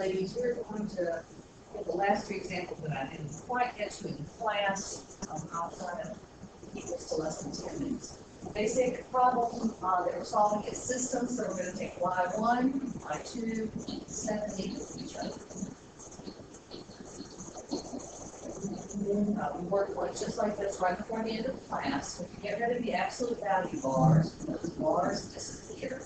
ladies, we're going to get the last three examples that I didn't quite get to in class. I'll try to keep this to less than 10 minutes. Basic problem that we're solving is systems, so we're going to take y1, y2, 7 equals each other. We work one just like this right before the end of the class. If you get rid of the absolute value bars, those bars disappear.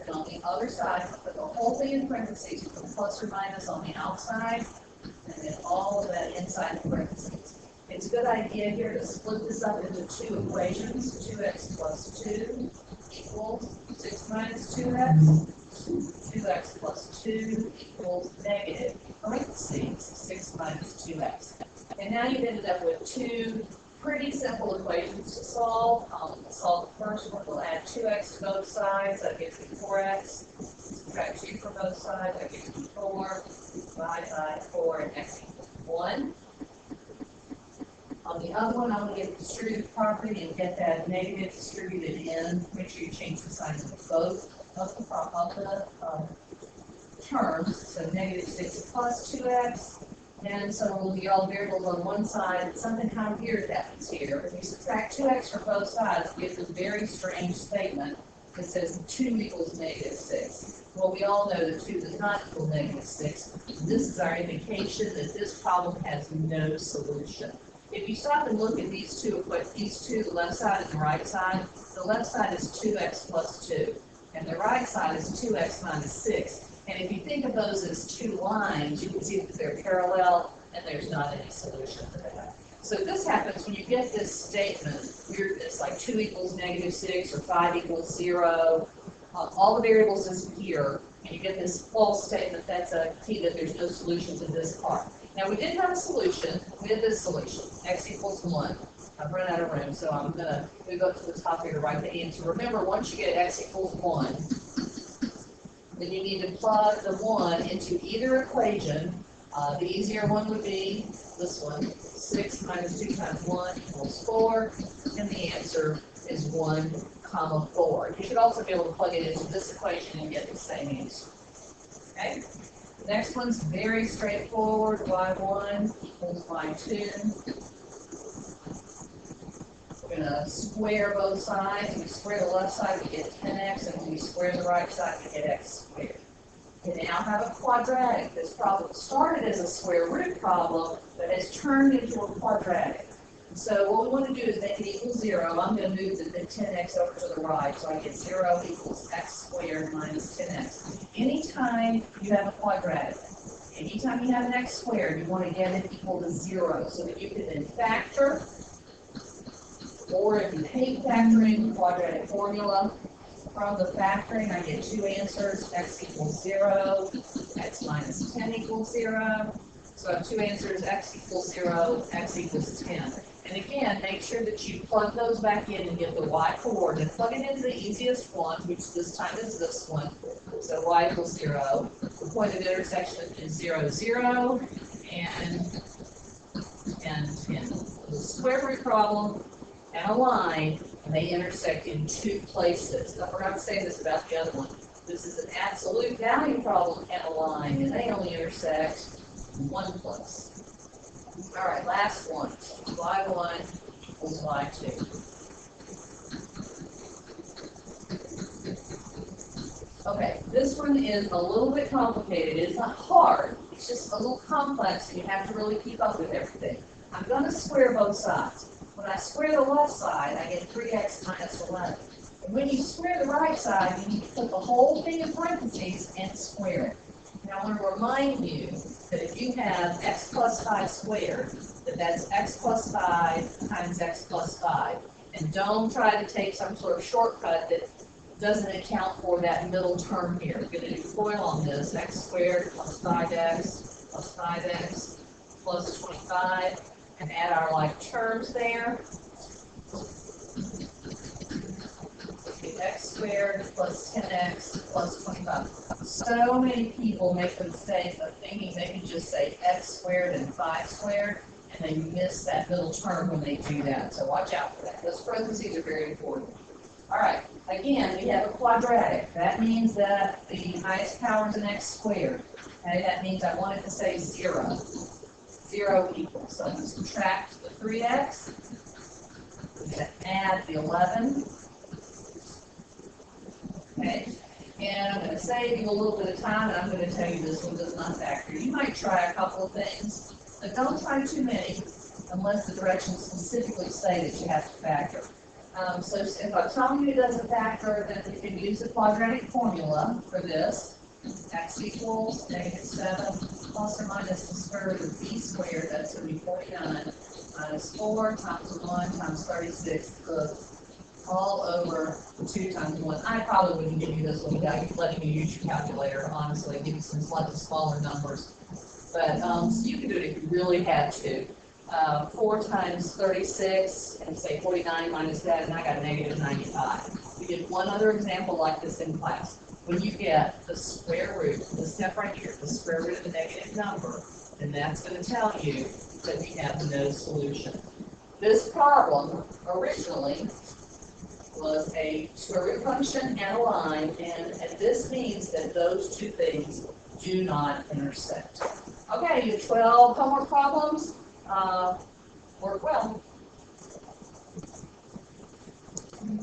And on the other side, put the whole thing in parentheses, put plus or minus on the outside, and then all of that inside the parentheses. It's a good idea here to split this up into two equations. 2x plus 2 equals 6 minus 2x. 2x plus 2 equals negative parentheses 6 minus 2x. And now you've ended up with two pretty simple equations to solve. We'll solve the first one. We'll add 2x to both sides. That gives me 4x. Subtract 2 from both sides. That gives me 4. Divide by 4, and x equals 1. On the other one, I'm going to get the distributive property and get that negative distributed in. Make sure you change the signs of both of the terms. So negative 6 plus 2x. And so we'll get all the variables on one side. Something kind of weird happens here. If you subtract 2x from both sides, it gives a very strange statement that says 2 equals negative 6. Well, we all know that 2 does not equal negative 6. This is our indication that this problem has no solution. If you stop and look at these two, the left side and the right side, the left side is 2x plus 2, and the right side is 2x minus 6. And if you think of those as two lines, you can see that they're parallel, and there's not any solution to that. So this happens when you get this statement, it's like 2 equals negative 6, or 5 equals 0. All the variables disappear, and you get this false statement. That's a key that there's no solution to this part. Now, we did have a solution. We had this solution, x equals 1. I've run out of room, so I'm going to move up to the top here to write the answer. Remember, once you get x equals 1, then you need to plug the 1 into either equation. The easier one would be this one, 6 minus 2 times 1 equals 4, and the answer is 1, 4. You should also be able to plug it into this equation and get the same answer. Okay? The next one's very straightforward. y1 equals y2. We're going to square both sides. When we square the left side, we get 10x, and when we square the right side, we get x squared. We now have a quadratic. This problem started as a square root problem, but has turned into a quadratic. So what we want to do is make it equal 0. I'm going to move the 10x over to the right, so I get 0 equals x squared minus 10x. Anytime you have a quadratic, anytime you have an x squared, you want to get it equal to 0, so that you can then factor. Or if you hate factoring, quadratic formula. From the factoring, I get two answers, x equals 0, x minus 10 equals 0. So I have two answers, x equals 0, x equals 10. And again, make sure that you plug those back in and get the y coordinate. Plug it into the easiest one, which this time is this one. So y equals 0. The point of intersection is 0, 0, and 10. The square root problem and a line, and they intersect in two places. I forgot to say this about the other one. This is an absolute value problem and a line, and they only intersect in one place. All right, last one. y1 equals y2. Okay, this one is a little bit complicated. It's not hard. It's just a little complex, and you have to really keep up with everything. I'm going to square both sides. When I square the left side, I get 3x minus 11. And when you square the right side, you need to put the whole thing in parentheses and square it. Now, I want to remind you that if you have x plus 5 squared, that's x plus 5 times x plus 5. And don't try to take some sort of shortcut that doesn't account for that middle term here. We're going to do FOIL on this. X squared plus 5x plus 25. And add our like terms there. X squared plus 10x plus 25. So many people make the mistake of thinking they can just say x squared and 5 squared, and they miss that middle term when they do that. So watch out for that. Those parentheses are very important. All right, again, we have a quadratic. That means that the highest power is an x squared. Okay, that means I want it to say 0. 0 equals. So I'm going to subtract the 3x, I'm going to add the 11. Okay, and I'm going to save you a little bit of time, and I'm going to tell you this one does not factor. You might try a couple of things, but don't try too many unless the directions specifically say that you have to factor. So if I'm telling you it doesn't factor, then we can use the quadratic formula for this. X equals -7 plus or minus the square root of b squared, that's going to be 49, minus 4 times 1 times 36, all over 2 times 1. I probably wouldn't give you this one without letting you use your calculator, honestly. Give you some slightly smaller numbers. But so you can do it if you really had to. 4 times 36, and say 49 minus that, and I got -95. We did one other example like this in class. When you get the square root, this step right here, the square root of a negative number, then that's going to tell you that we have no solution. This problem originally was a square root function and a line, and this means that those two things do not intersect. Okay, you have 12 homework problems. Work well.